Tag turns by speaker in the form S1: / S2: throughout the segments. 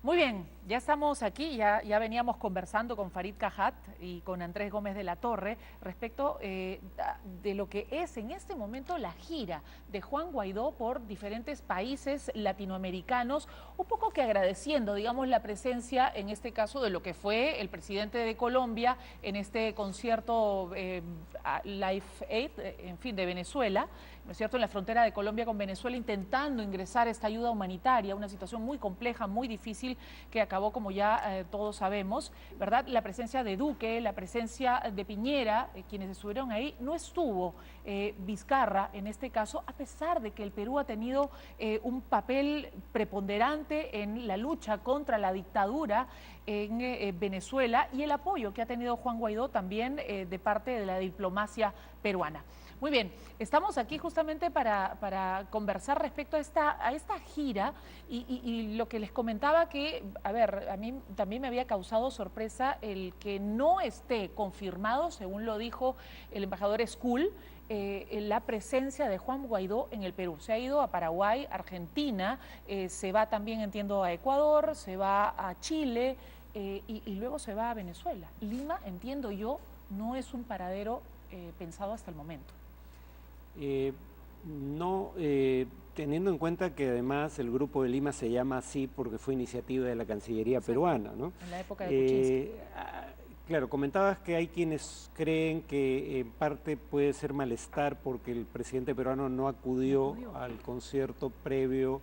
S1: Muy bien, ya estamos aquí, ya veníamos conversando con Farid Cajat y con Andrés Gómez de la Torre respecto de lo que es en este momento la gira de Juan Guaidó por diferentes países latinoamericanos, un poco que agradeciendo, digamos, la presencia en este caso de lo que fue el presidente de Colombia en este concierto Life Aid, en fin, de Venezuela, ¿no es cierto?, en la frontera de Colombia con Venezuela, intentando ingresar esta ayuda humanitaria, una situación muy compleja, muy difícil, que acabó, como ya todos sabemos, ¿verdad? La presencia de Duque, la presencia de Piñera, quienes estuvieron ahí, no estuvo Vizcarra en este caso, a pesar de que el Perú ha tenido un papel preponderante en la lucha contra la dictadura en Venezuela y el apoyo que ha tenido Juan Guaidó también de parte de la diplomacia peruana. Muy bien, estamos aquí justamente para conversar respecto a esta gira y lo que les comentaba que, a ver, a mí también me había causado sorpresa el que no esté confirmado, según lo dijo el embajador Skull, la presencia de Juan Guaidó en el Perú. Se ha ido a Paraguay, Argentina, se va también, entiendo, a Ecuador, se va a Chile y luego se va a Venezuela. Lima, entiendo yo, no es un paradero pensado hasta el momento.
S2: No, teniendo en cuenta que además el Grupo de Lima se llama así porque fue iniciativa de la Cancillería peruana, ¿no?
S1: En la época de Kuczynski.
S2: Claro, comentabas que hay quienes creen que en parte puede ser malestar porque el presidente peruano no acudió al concierto previo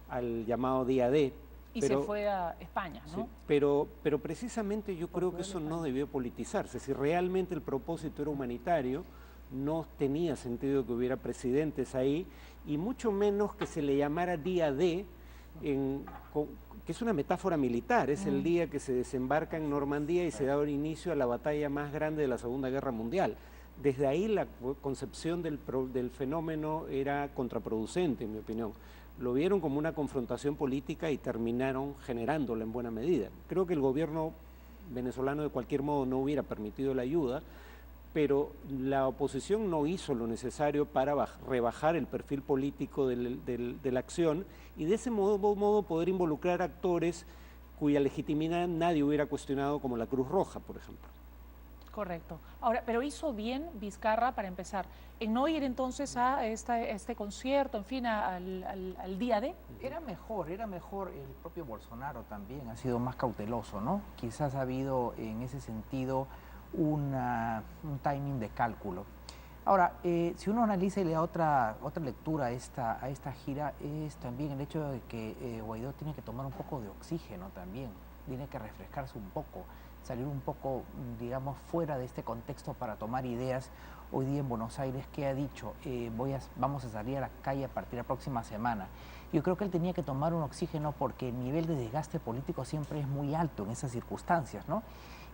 S2: al llamado Día D.
S1: Y se fue a España, ¿no?
S2: Sí, pero precisamente yo creo que eso no debió politizarse. Si realmente el propósito era humanitario, no tenía sentido que hubiera presidentes ahí, y mucho menos que se le llamara Día D, que es una metáfora militar, es el día que se desembarca en Normandía y se da inicio a la batalla más grande de la Segunda Guerra Mundial. Desde ahí la concepción del fenómeno era contraproducente, en mi opinión. Lo vieron como una confrontación política y terminaron generándola en buena medida. Creo que el gobierno venezolano de cualquier modo no hubiera permitido la ayuda, pero la oposición no hizo lo necesario para rebajar el perfil político de la acción y de ese modo poder involucrar actores cuya legitimidad nadie hubiera cuestionado, como la Cruz Roja, por ejemplo.
S1: Correcto. Ahora, pero hizo bien Vizcarra, para empezar, en no ir entonces a este concierto, en fin, al Día D.
S3: Era mejor el propio Bolsonaro también, ha sido más cauteloso, ¿no? Quizás ha habido en ese sentido un timing de cálculo. Ahora, si uno analiza y le da otra lectura a esta gira, es también el hecho de que Guaidó tiene que tomar un poco de oxígeno también, tiene que refrescarse un poco, salir un poco, digamos, fuera de este contexto para tomar ideas. Hoy día en Buenos Aires, ¿qué ha dicho? Vamos a salir a la calle a partir de la próxima semana. Yo creo que él tenía que tomar un oxígeno porque el nivel de desgaste político siempre es muy alto en esas circunstancias, ¿no?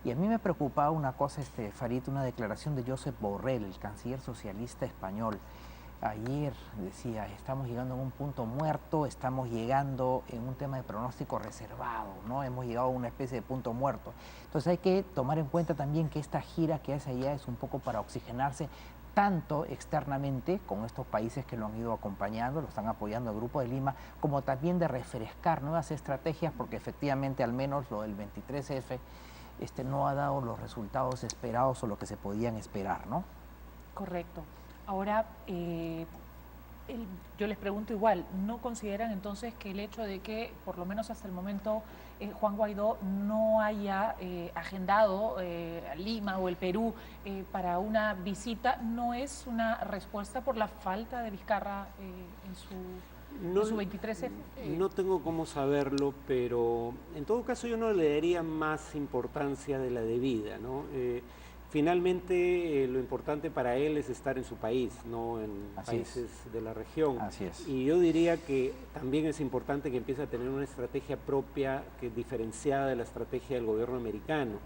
S3: Y a mí me preocupaba una cosa, Farid, una declaración de Josep Borrell, el canciller socialista español. Ayer decía, estamos llegando a un punto muerto, estamos llegando en un tema de pronóstico reservado, ¿no? Hemos llegado a una especie de punto muerto. Entonces hay que tomar en cuenta también que esta gira que hace allá es un poco para oxigenarse, tanto externamente con estos países que lo han ido acompañando, lo están apoyando el Grupo de Lima, como también de refrescar nuevas estrategias, porque efectivamente al menos lo del 23F no ha dado los resultados esperados o lo que se podían esperar, ¿no?
S1: Correcto. Ahora, yo les pregunto igual, ¿no consideran entonces que el hecho de que, por lo menos hasta el momento, Juan Guaidó no haya agendado a Lima o el Perú para una visita, no es una respuesta por la falta de Vizcarra en su 23F?
S2: No tengo cómo saberlo, pero en todo caso yo no le daría más importancia de la debida, ¿no? Finalmente, lo importante para él es estar en su país, no en países de la región.
S3: Así es.
S2: Y yo diría que también es importante que empiece a tener una estrategia propia, que es diferenciada de la estrategia del gobierno americano,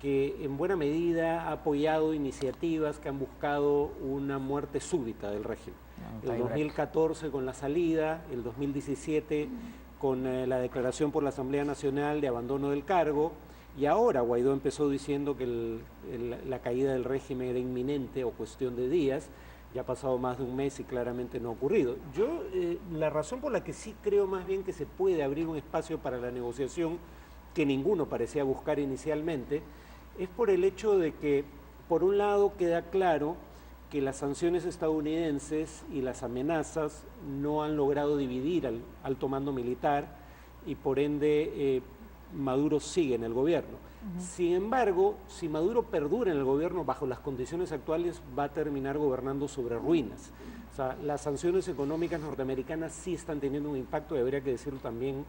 S2: que en buena medida ha apoyado iniciativas que han buscado una muerte súbita del régimen. El 2014 con la salida, el 2017 con la declaración por la Asamblea Nacional de abandono del cargo, y ahora Guaidó empezó diciendo que la caída del régimen era inminente o cuestión de días, Ya ha pasado más de un mes y claramente no ha ocurrido. Yo, la razón por la que sí creo más bien que se puede abrir un espacio para la negociación, que ninguno parecía buscar inicialmente, es por el hecho de que, por un lado, queda claro que las sanciones estadounidenses y las amenazas no han logrado dividir al alto mando militar y por ende Maduro sigue en el gobierno. Sin embargo, si Maduro perdura en el gobierno bajo las condiciones actuales, va a terminar gobernando sobre ruinas. O sea, las sanciones económicas norteamericanas sí están teniendo un impacto, y habría que decirlo también,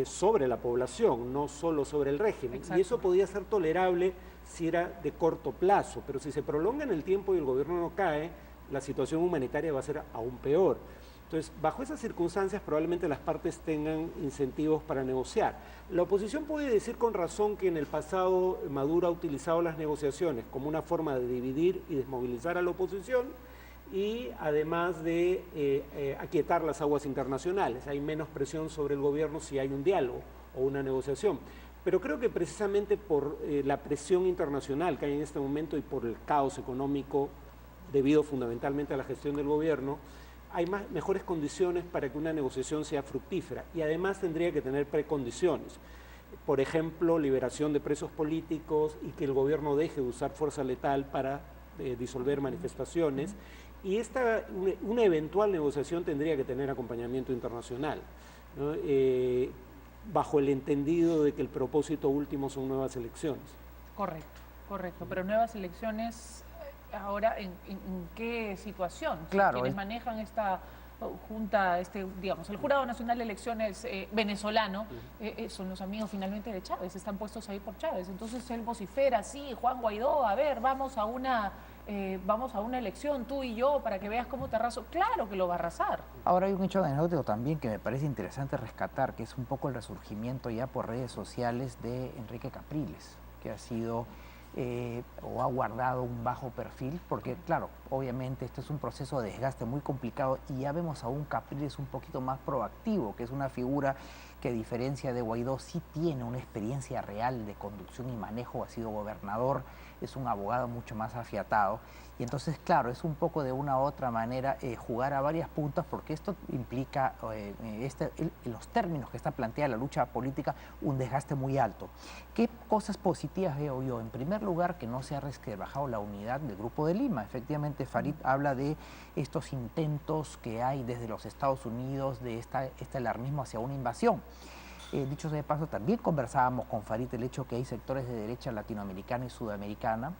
S2: sobre la población, no solo sobre el régimen. Exacto. Y eso podía ser tolerable si era de corto plazo, pero si se prolonga en el tiempo y el gobierno no cae, la situación humanitaria va a ser aún peor. Entonces, bajo esas circunstancias, probablemente las partes tengan incentivos para negociar. La oposición puede decir con razón que en el pasado Maduro ha utilizado las negociaciones como una forma de dividir y desmovilizar a la oposición y además de aquietar las aguas internacionales. Hay menos presión sobre el gobierno si hay un diálogo o una negociación. Pero creo que precisamente por la presión internacional que hay en este momento y por el caos económico debido fundamentalmente a la gestión del gobierno, hay mejores condiciones para que una negociación sea fructífera y además tendría que tener precondiciones. Por ejemplo, liberación de presos políticos y que el gobierno deje de usar fuerza letal para disolver manifestaciones. Y una eventual negociación tendría que tener acompañamiento internacional, ¿no? Bajo el entendido de que el propósito último son nuevas elecciones.
S1: Correcto, correcto. Pero nuevas elecciones... Ahora, ¿en qué situación?
S3: Claro,
S1: Quienes manejan esta junta, digamos, el Jurado Nacional de Elecciones venezolano, son los amigos finalmente de Chávez, están puestos ahí por Chávez. Entonces él vocifera, sí, Juan Guaidó, a ver, vamos a una elección, tú y yo, para que veas cómo te arraso. Claro que lo va a arrasar.
S3: Ahora hay un hecho anecdótico también que me parece interesante rescatar, que es un poco el resurgimiento ya por redes sociales de Enrique Capriles, que ha sido... o ha guardado un bajo perfil, porque claro, obviamente este es un proceso de desgaste muy complicado y ya vemos a un Capriles un poquito más proactivo, que es una figura que a diferencia de Guaidó sí tiene una experiencia real de conducción y manejo, ha sido gobernador, es un abogado mucho más afiatado y entonces claro, es un poco de una u otra manera jugar a varias puntas porque esto implica, en los términos que está planteada la lucha política, un desgaste muy alto. ¿Qué cosas positivas veo yo? En primer lugar, que no se ha resquebrajado la unidad del Grupo de Lima. Efectivamente, Farid habla de estos intentos que hay desde los Estados Unidos de este alarmismo hacia una invasión. Dicho sea de paso, también conversábamos con Farid el hecho que hay sectores de derecha latinoamericana y sudamericana,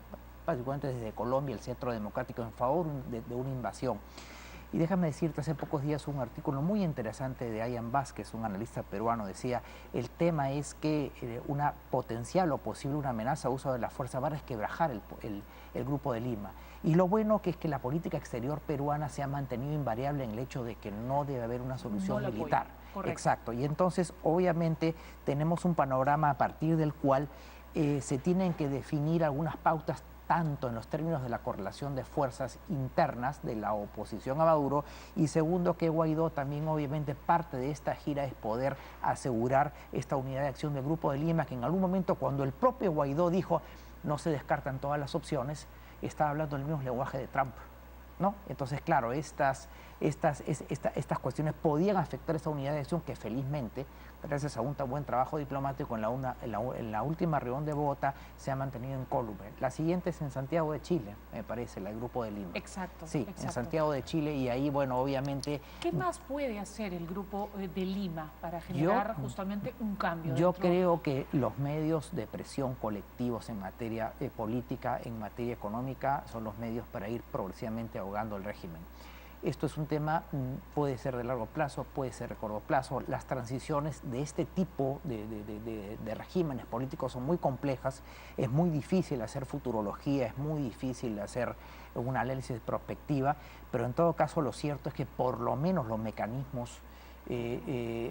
S3: básicamente desde Colombia, el Centro Democrático, en favor de una invasión. Y déjame decirte, hace pocos días un artículo muy interesante de Ayan Vázquez, un analista peruano, decía, el tema es que una potencial o posible una amenaza a uso de la fuerza va a resquebrajar el Grupo de Lima. Y lo bueno que es que la política exterior peruana se ha mantenido invariable en el hecho de que no debe haber una solución militar. Exacto. Y entonces, obviamente, tenemos un panorama a partir del cual se tienen que definir algunas pautas tanto en los términos de la correlación de fuerzas internas de la oposición a Maduro y segundo que Guaidó también obviamente parte de esta gira es poder asegurar esta unidad de acción del Grupo de Lima que en algún momento cuando el propio Guaidó dijo no se descartan todas las opciones, estaba hablando el mismo lenguaje de Trump, ¿no? Entonces claro, estas cuestiones podían afectar esta unidad de acción que felizmente, gracias a un tan buen trabajo diplomático en la última reunión de Bogotá, se ha mantenido incólume. La siguiente es en Santiago de Chile, me parece, el Grupo de Lima.
S1: Exacto.
S3: Sí,
S1: exacto.
S3: En Santiago de Chile y ahí, bueno, obviamente...
S1: ¿Qué más puede hacer el Grupo de Lima para generar justamente un cambio?
S3: Yo creo que los medios de presión colectivos en materia política, en materia económica, son los medios para ir progresivamente ahogando el régimen. Esto es un tema, puede ser de largo plazo, puede ser de corto plazo. Las transiciones de este tipo de regímenes políticos son muy complejas, es muy difícil hacer futurología, es muy difícil hacer un análisis prospectiva, pero en todo caso lo cierto es que por lo menos los mecanismos,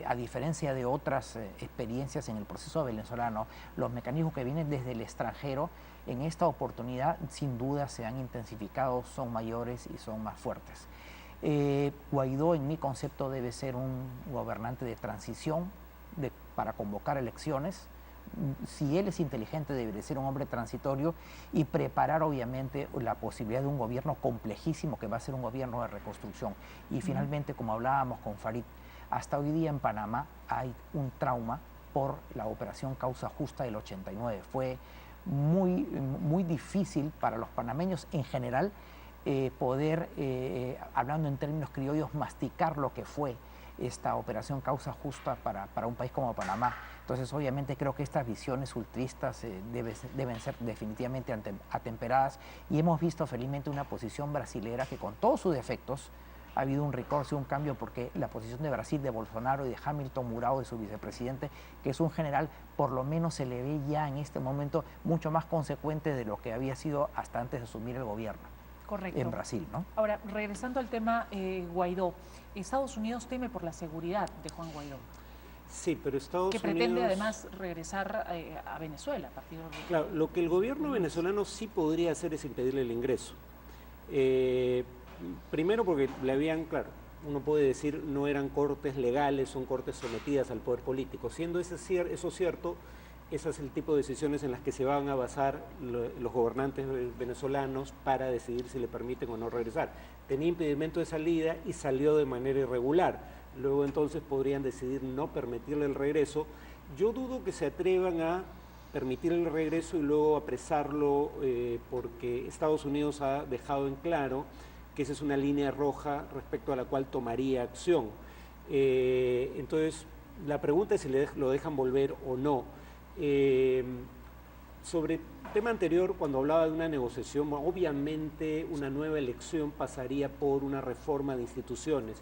S3: a diferencia de otras experiencias en el proceso venezolano, los mecanismos que vienen desde el extranjero, en esta oportunidad sin duda se han intensificado, son mayores y son más fuertes. Guaidó, en mi concepto, debe ser un gobernante de transición para convocar elecciones, si él es inteligente, debería ser un hombre transitorio y preparar obviamente la posibilidad de un gobierno complejísimo que va a ser un gobierno de reconstrucción. Y finalmente, como hablábamos con Farid, hasta hoy día en Panamá hay un trauma por la operación Causa Justa del 89. Fue muy difícil para los panameños en general poder, hablando en términos criollos, masticar lo que fue esta operación Causa Justa para un país como Panamá. Entonces, obviamente, creo que estas visiones ultristas deben ser definitivamente atemperadas, y hemos visto felizmente una posición brasilera que, con todos sus defectos, ha habido un recorte, un cambio, porque la posición de Brasil, de Bolsonaro y de Hamilton Mourão, de su vicepresidente, que es un general, por lo menos se le ve ya en este momento mucho más consecuente de lo que había sido hasta antes de asumir el gobierno.
S1: Correcto.
S3: En Brasil, ¿no?
S1: Ahora, regresando al tema Guaidó, Estados Unidos teme por la seguridad de Juan Guaidó.
S2: Sí, pero Estados Unidos...
S1: Que pretende además regresar a Venezuela a partir de...
S2: Claro, lo que el gobierno venezolano sí podría hacer es impedirle el ingreso. Primero porque le habían, claro, uno puede decir no eran cortes legales, son cortes sometidas al poder político. Siendo eso cierto, ese es el tipo de decisiones en las que se van a basar los gobernantes venezolanos para decidir si le permiten o no regresar. Tenía impedimento de salida y salió de manera irregular. Luego entonces podrían decidir no permitirle el regreso. Yo dudo que se atrevan a permitirle el regreso y luego apresarlo, porque Estados Unidos ha dejado en claro que esa es una línea roja respecto a la cual tomaría acción. Entonces, la pregunta es si lo dejan volver o no. Sobre el tema anterior, cuando hablaba de una negociación, obviamente una nueva elección pasaría por una reforma de instituciones,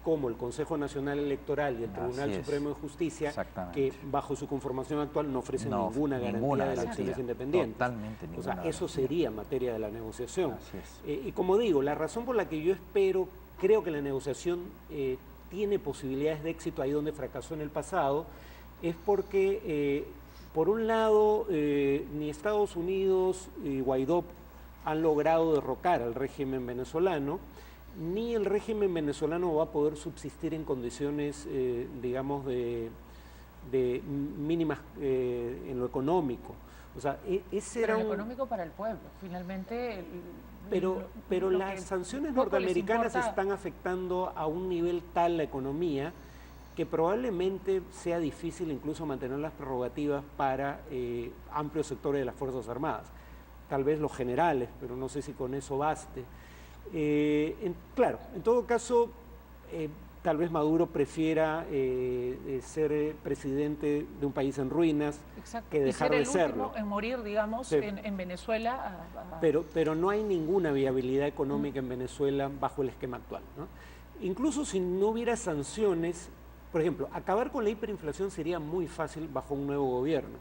S2: como el Consejo Nacional Electoral y el Tribunal Supremo de Justicia, que bajo su conformación actual no ofrecen ninguna garantía de elecciones independientes.
S3: Totalmente ninguna.
S2: O sea, eso sería materia de la negociación.
S3: Así es.
S2: Y como digo, la razón por la que yo creo que la negociación tiene posibilidades de éxito ahí donde fracasó en el pasado, es porque, por un lado, ni Estados Unidos ni Guaidó han logrado derrocar al régimen venezolano, ni el régimen venezolano va a poder subsistir en condiciones, digamos, de mínimas en lo económico. O sea, ese era
S1: lo económico para el pueblo, finalmente.
S2: Pero las sanciones norteamericanas están afectando a un nivel tal la economía que probablemente sea difícil incluso mantener las prerrogativas para amplios sectores de las Fuerzas Armadas. Tal vez los generales, pero no sé si con eso baste. Claro, en todo caso, tal vez Maduro prefiera ser presidente de un país en ruinas.
S1: Exacto.
S2: Que dejar de serlo.
S1: Y ser el último en morir, digamos, sí. en Venezuela.
S2: Pero no hay ninguna viabilidad económica en Venezuela bajo el esquema actual, ¿no? Incluso si no hubiera sanciones, por ejemplo, acabar con la hiperinflación sería muy fácil bajo un nuevo gobierno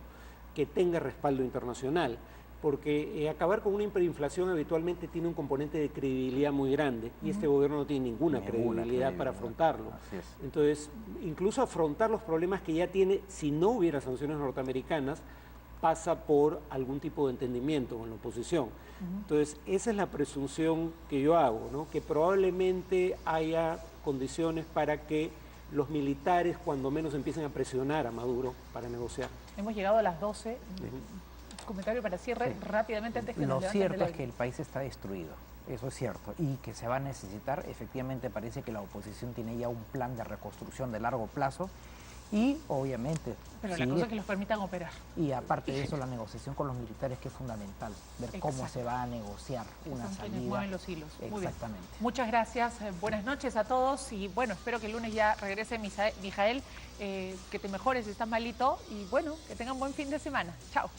S2: que tenga respaldo internacional, porque acabar con una hiperinflación habitualmente tiene un componente de credibilidad muy grande, y este gobierno no tiene ninguna credibilidad para afrontarlo. Entonces, incluso afrontar los problemas que ya tiene, si no hubiera sanciones norteamericanas, pasa por algún tipo de entendimiento con la oposición. Entonces, esa es la presunción que yo hago, ¿no? Que probablemente haya condiciones para que los militares, cuando menos, empiecen a presionar a Maduro para negociar.
S1: Hemos llegado a las 12. Comentario para cierre rápidamente antes que nos
S3: Lo cierto es que el país está destruido, eso es cierto, y que se va a necesitar, efectivamente parece que la oposición tiene ya un plan de reconstrucción de largo plazo, y obviamente...
S1: Pero la cosa es que los permitan operar.
S3: Y aparte de eso, la negociación con los militares, que es fundamental, ver cómo se va a negociar una salida.
S1: Mueven los hilos.
S3: Exactamente.
S1: Muchas gracias, buenas noches a todos, y bueno, espero que el lunes ya regrese Mijael, que te mejores si estás malito, y bueno, que tengan buen fin de semana. Chao.